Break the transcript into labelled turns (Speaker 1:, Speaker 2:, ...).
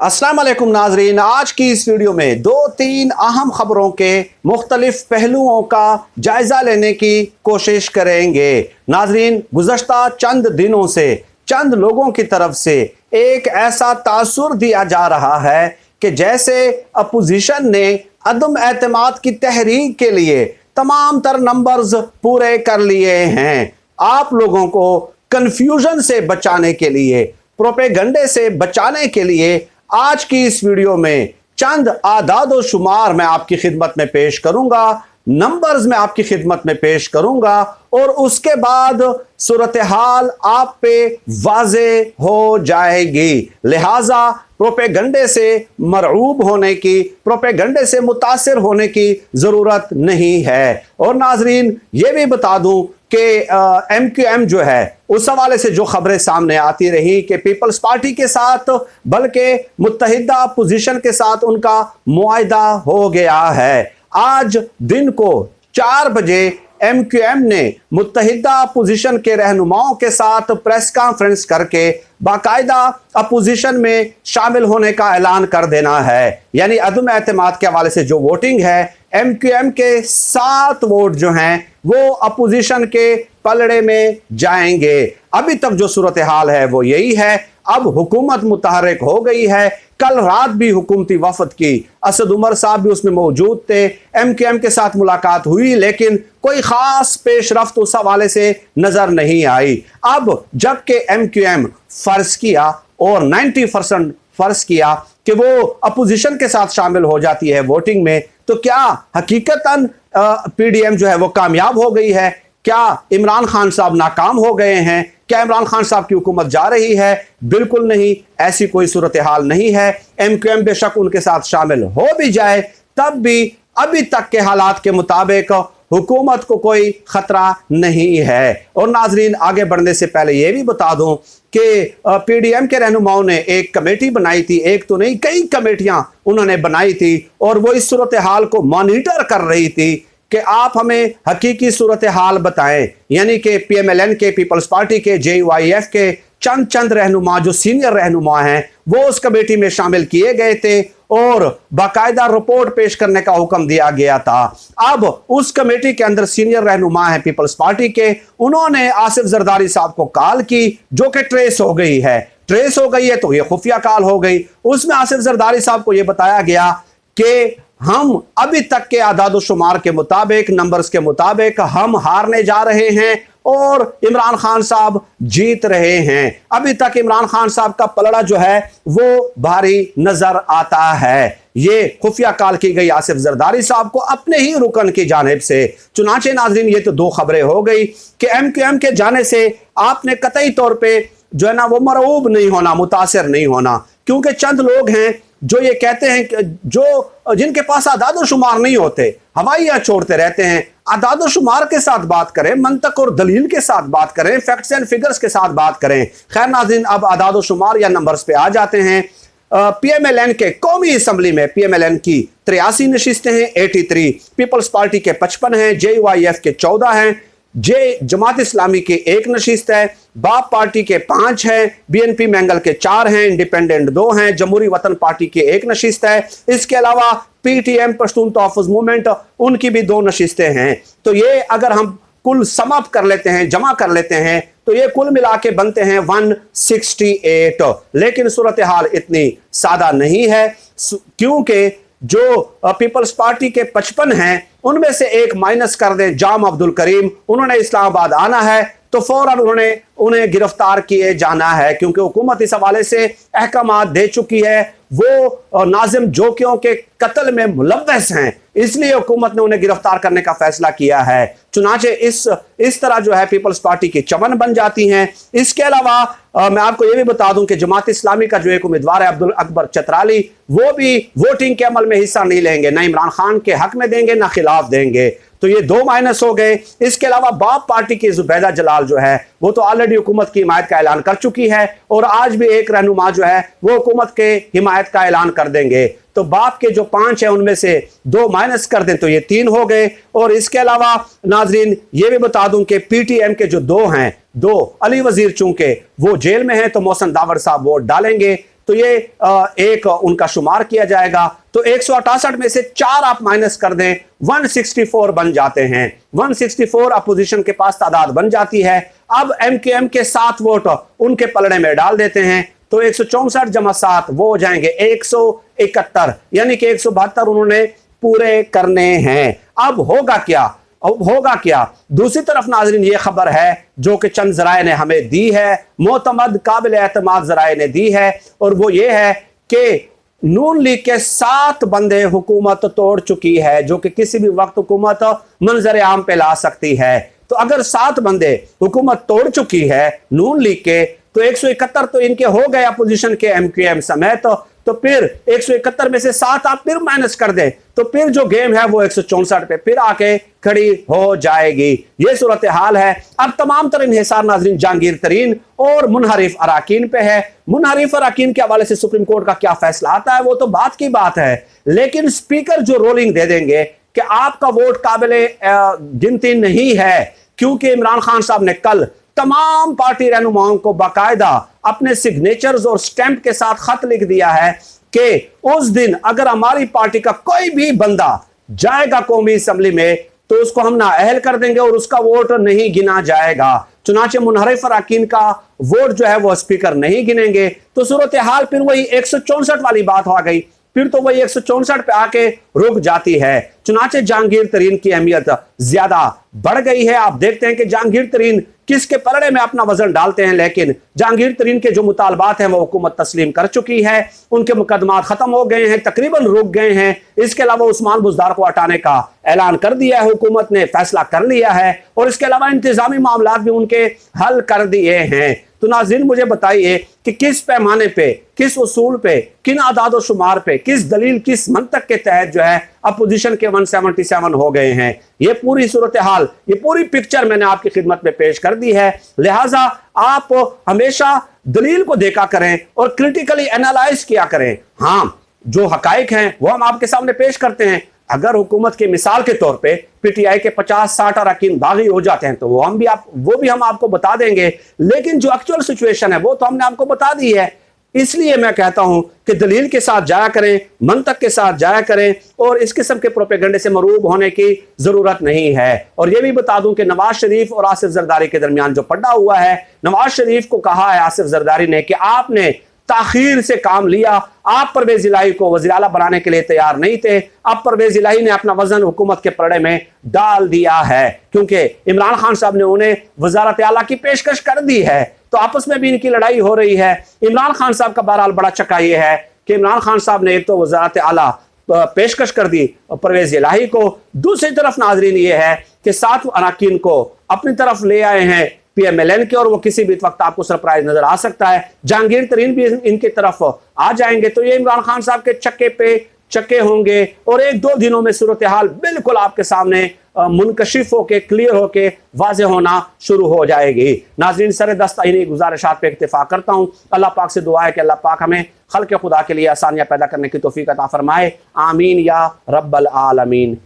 Speaker 1: अस्सलाम वालेकुम नाजरीन, आज की इस वीडियो में दो तीन अहम खबरों के मुख्तलिफ पहलुओं का जायजा लेने की कोशिश करेंगे। नाजरीन, गुज़श्ता चंद दिनों से चंद लोगों की तरफ से एक ऐसा तासुर दिया जा रहा है कि जैसे अपोजिशन ने अदम एतमाद की तहरीक के लिए तमाम तर नंबर्स पूरे कर लिए हैं। आप लोगों को कंफ्यूजन से बचाने के लिए, प्रोपेगंडे से बचाने के लिए आज की इस वीडियो में चंद आदाद व शुमार मैं आपकी खिदमत में पेश करूंगा, नंबर्स में आपकी खिदमत में पेश करूंगा और उसके बाद सूरत हाल आप पे वाजे हो जाएगी। लिहाजा प्रोपेगंडे से मरऊब होने की, प्रोपेगंडे से मुतासिर होने की जरूरत नहीं है। और नाजरीन, ये भी बता दूं कि MQM जो है उस हवाले से जो खबरें सामने आती रही कि पीपल्स पार्टी के साथ बल्कि मुत्तहिदा पोजीशन के साथ उनका मुआहदा हो गया है। आज दिन को 4 बजे MQM ने मुत्तहिदा अपोजिशन के रहनुमाओं के साथ प्रेस कॉन्फ्रेंस करके बाकायदा अपोजिशन में शामिल होने का ऐलान कर देना है। यानी अदम एतमाद के हवाले से जो वोटिंग है, MQM के 7 वोट जो हैं वो अपोजिशन के पलड़े में जाएंगे। अभी तक जो सूरत हाल है वो यही है। अब हुकूमत मुतहर्रिक हो गई है। कल रात भी हुकूमती वफद की असद उमर साहब भी उसमें मौजूद थे। MQM के साथ मुलाकात हुई लेकिन कोई खास पेशरफ्त उस हवाले से नजर नहीं आई। अब जबकि MQM फर्ज किया और 90% फर्ज किया कि वो अपोजिशन के साथ शामिल हो जाती है वोटिंग में, तो क्या हकीकतन PDM जो है वो कामयाब हो गई है? क्या इमरान खान साहब नाकाम हो गए हैं? क्या इमरान खान साहब की हुकूमत जा रही है? बिल्कुल नहीं, ऐसी कोई सूरत हाल नहीं है। MQM बेशक उनके साथ शामिल हो भी जाए तब भी अभी तक के हालात के मुताबिक हुकूमत को कोई खतरा नहीं है। और नाजरीन, आगे बढ़ने से पहले यह भी बता दूं कि PDM के रहनुमाओं ने एक कमेटी बनाई थी, एक तो नहीं कई कमेटियां उन्होंने बनाई थी और वो इस सूरत हाल को मॉनिटर कर रही थी कि आप हमें हकीकी सूरत हाल बताएं। यानी कि PMLN के, पीपल्स पार्टी के, JUIF के चंद रहनुमा जो सीनियर रहनुमा हैं वो उस कमेटी में शामिल किए गए थे और बाकायदा रिपोर्ट पेश करने का हुक्म दिया गया था। अब उस कमेटी के अंदर सीनियर रहनुमा है पीपल्स पार्टी के, उन्होंने आसिफ जरदारी साहब को कॉल की जो कि ट्रेस हो गई है। ट्रेस हो गई है तो ये खुफिया कॉल हो गई। उसमें आसिफ जरदारी साहब को यह बताया गया कि हम अभी तक के आदाद शुमार के मुताबिक, नंबर्स के मुताबिक हम हारने जा रहे हैं और इमरान खान साहब जीत रहे हैं। अभी तक इमरान खान साहब का पलड़ा जो है वो भारी नजर आता है। ये खुफिया कॉल की गई आसिफ जरदारी साहब को अपने ही रुकन की जानिब से। चुनाचे नाजरीन, ये तो 2 खबरें हो गई कि MQM के जाने से आपने कतई तौर पे जो है ना वो मरऊब नहीं होना, मुतासिर नहीं होना, क्योंकि चंद लोग हैं जो ये कहते हैं कि जो जिनके पास आदाद शुमार नहीं होते, हवाइयां छोड़ते रहते हैं। आदाद शुमार के साथ बात करें, मंतक और दलील के साथ बात करें, फैक्ट्स एंड फिगर्स के साथ बात करें। खैर नाज़रीन, अब आदाद शुमार या नंबर्स पे आ जाते हैं। PMLN के कौमी असम्बली में PMLN की 83 नशिस्तें हैं, 83, पीपल्स पार्टी के 55 हैं, JUIF के 14 हैं, जमात इस्लामी की 1 नशिस्त है, बाप पार्टी के 5 हैं, BNP मैंगल के 4 हैं, इंडिपेंडेंट 2 हैं, जमहूरी वतन पार्टी की 1 नशिस्त है। इसके अलावा PTM पश्तून तहफ़्फ़ुज़ मूवमेंट उनकी भी 2 नशिस्तें हैं। तो ये अगर हम कुल समाप्त कर लेते हैं, जमा कर लेते हैं, तो ये कुल मिला के बनते हैं 168। लेकिन सूरत हाल इतनी सादा नहीं है, क्योंकि जो पीपल्स पार्टी के 55 हैं उनमें से एक माइनस कर दें, जाम अब्दुल करीम, उन्होंने इस्लामाबाद आना है तो फौरन उन्हें गिरफ्तार किए जाना है, क्योंकि हुकूमत इस हवाले से अहकामात दे चुकी है। वो नाजिम जोकियों के कत्ल में मुलव्वस हैं, इसलिए हुकूमत ने उन्हें गिरफ्तार करने का फैसला किया है। चुनाचे इस तरह जो है पीपल्स पार्टी की चमन बन जाती हैं। इसके अलावा मैं आपको यह भी बता दूं कि जमात इस्लामी का जो एक उम्मीदवार है अब्दुल अकबर चतराली, वो भी वोटिंग के अमल में हिस्सा नहीं लेंगे, ना इमरान खान के हक में देंगे ना खिलाफ देंगे। तो ये 2 माइनस हो गए। इसके अलावा बाप पार्टी की जुबैदा जलाल जो है वो तो ऑलरेडी हुकूमत की हिमायत का ऐलान कर चुकी है और आज भी एक रहनुमा जो है वो हुकूमत के हिमायत का ऐलान कर देंगे। तो बाप के जो 5 हैं उनमें से 2 माइनस कर दें तो ये 3 हो गए। और इसके अलावा नाजरीन ये भी बता दूं कि PTM के जो 2 हैं, 2 अली वजीर चूंकि वो जेल में हैं तो मोहसिन दावर साहब वोट डालेंगे, तो ये एक उनका शुमार किया जाएगा। तो 168 में से 4 आप माइनस कर दें, 164 बन जाते हैं। 164 अपोजिशन के पास तादाद बन जाती है। अब एमकेएम के 7 वोट उनके पलड़े में डाल देते हैं, तो 164 जमा 7 वो हो जाएंगे 171, यानी कि 172 उन्होंने पूरे करने हैं। अब होगा क्या? दूसरी तरफ नाजरीन ये खबर है जो कि चंद जराए ने हमें दी है, मोतमद काबिल एतमाद जराए ने दी है, और वो ये है कि नून लीग के 7 बंदे हुकूमत तोड़ चुकी है, जो कि किसी भी वक्त हुकूमत मंजर आम पे ला सकती है। तो अगर 7 बंदे हुकूमत तोड़ चुकी है नून लीग के, तो 171 तो इनके हो गए अपोजिशन के एमक्यूएम समेत। तो फिर 171 में से 7 आप फिर माइनस कर दें, तो फिर जो गेम है वो 164 पे फिर आके खड़ी हो जाएगी। ये सूरत हाल है। अब तमाम तर इंहिसार नाजरीन जहांगीर तरीन और मुनहरिफ अराकीन पे है। मुनहरिफ अराकीन के हवाले से सुप्रीम कोर्ट का क्या फैसला आता है वो तो बात की बात है, लेकिन स्पीकर जो रोलिंग दे देंगे कि आपका वोट काबिले गिनती नहीं है, क्योंकि इमरान खान साहब ने कल तमाम पार्टी रहनुमाओं को बाकायदा अपने सिग्नेचर्स और स्टैंप के साथ खत लिख दिया है कि उस दिन अगर हमारी पार्टी का कोई भी बंदा जाएगा कौमी असेंबली में तो उसको हम नाअहल कर देंगे और उसका वोट नहीं गिना जाएगा। चुनाचे मुनहरिफ अराकीन का वोट जो है वो स्पीकर नहीं गिनेंगे। तो सूरत हाल फिर वही 164 वाली बात हो गई, फिर तो वही 164 पे आके रुक जाती है। चुनाचे जहांगीर तरीन की अहमियत ज्यादा बढ़ गई है। आप देखते हैं कि जहांगीर तरीन किसके पलड़े में अपना वजन डालते हैं, लेकिन जहांगीर तरीन के जो मुतालबात हैं वो हुकूमत तस्लीम कर चुकी है। उनके मुकदमात खत्म हो गए हैं, तकरीबन रुक गए हैं। इसके अलावा उस्मान बुज़दार को हटाने का ऐलान कर दिया है, हुकूमत ने फैसला कर लिया है, और इसके अलावा इंतजामी मामला भी उनके हल कर दिए हैं। तो नाज़रीन मुझे बताइए कि किस पैमाने पे, किस उसूल पे, किन आदाद और शुमार पे, किस दलील, किस मंतक के तहत जो है अपोजिशन के 177 हो गए हैं। ये पूरी सूरत हाल, ये पूरी पिक्चर मैंने आपकी खिदमत में पेश कर दी है। लिहाजा आप हमेशा दलील को देखा करें और क्रिटिकली एनालाइज किया करें। हाँ, जो हकाइक हैं वो हम आपके सामने पेश करते हैं। अगर हुकूमत के मिसाल के तौर पे पीटीआई के 50-60 अरकान बागी हो जाते हैं तो वो भी हम आपको बता देंगे, लेकिन जो एक्चुअल सिचुएशन है वो तो हमने आपको बता दी है। इसलिए मैं कहता हूं कि दलील के साथ जाया करें, मंतक के साथ जाया करें, और इस किस्म के प्रोपेगंडे से मरूब होने की जरूरत नहीं है। और यह भी बता दूं कि नवाज शरीफ और आसिफ जरदारी के दरमियान जो पड्डा हुआ है, नवाज शरीफ को कहा है आसिफ जरदारी ने कि आपने ताखीर से काम लिया, आप परवेज इलाही को वज़ीर आला बनाने के लिए तैयार नहीं थे। अब परवेज इलाही ने अपना वजन हुकूमत के पलड़े में डाल दिया है, क्योंकि इमरान खान साहब ने उन्हें वज़ारत आला की पेशकश कर दी है। तो आपस में भी इनकी लड़ाई हो रही है। इमरान खान साहब का बहरहाल बड़ा चक्का यह है कि इमरान खान साहब ने एक तो वज़ारत आला पेशकश कर दी परवेज इलाही को, दूसरी तरफ नाजरीन ये है कि 7 अरकान को अपनी तरफ ले आए हैं पीएमएलएन के, और वो किसी भी वक्त आपको सरप्राइज नजर आ सकता है। जहांगीर तरीन भी इनकी तरफ आ जाएंगे, तो ये इमरान खान साहब के चक्के पे चक्के होंगे, और 1-2 दिनों में सूरत हाल बिल्कुल आपके सामने मुनकशिफ होके, क्लियर होके वाज़ेह होना शुरू हो जाएगी। नाज़रीन सर दस्त इन्हीं गुजारिशात पे इक्तिफा करता हूँ। अल्लाह पाक से दुआ है कि अल्लाह पाक हमें खल्क़ खुदा के लिए आसानियाँ पैदा करने की तौफीक अता फरमाए। आमीन या रब्बल आलमीन।